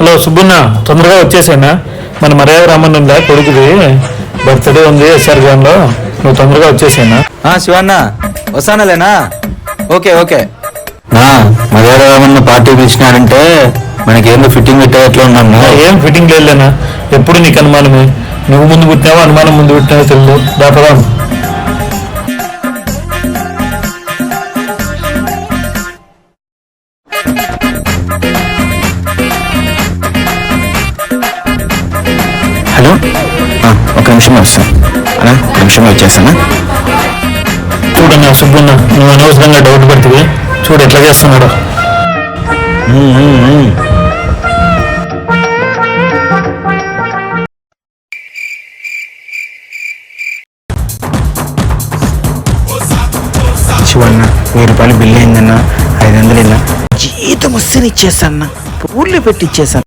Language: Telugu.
హలో సుబ్బున్న, తొందరగా వచ్చేసానా? మన మర్యాద రామన్ ఉందా కొడుకుది బర్త్డే ఉంది ఎస్ఆర్ గ్రామ్లో. నువ్వు తొందరగా వచ్చేసానా? శివన్న వస్తానలేనా? Okay okay. Maryada Ramanna party పిలిచినారంటే మనకేందో ఫిట్టింగ్ పెట్టేట్లా ఉన్నాము. ఏం ఫిట్టింగ్ లేదన్నా, ఎప్పుడు నీకు అనుమానమే. నువ్వు ముందు పుట్టినావో అనుమానం ముందు పుట్టినావో తెలియదు. దాపదా హలో, ఒక నిమిషం వస్తాను అన్నా, ఒక నిమిషంలో వచ్చేస్తానా? చూడన్నా సుబ్బున్న, నువ్వు అనవసరంగా డౌట్ పడుతుంది. చూడు ఎట్లా చేస్తున్నాడు. శివన్న 1000 రూపాయలు బిల్లు అయిందన్నా, 500 జీతం వస్తే ఇచ్చేస్తాను, ఊళ్ళో పెట్టి ఇచ్చేస్తాను.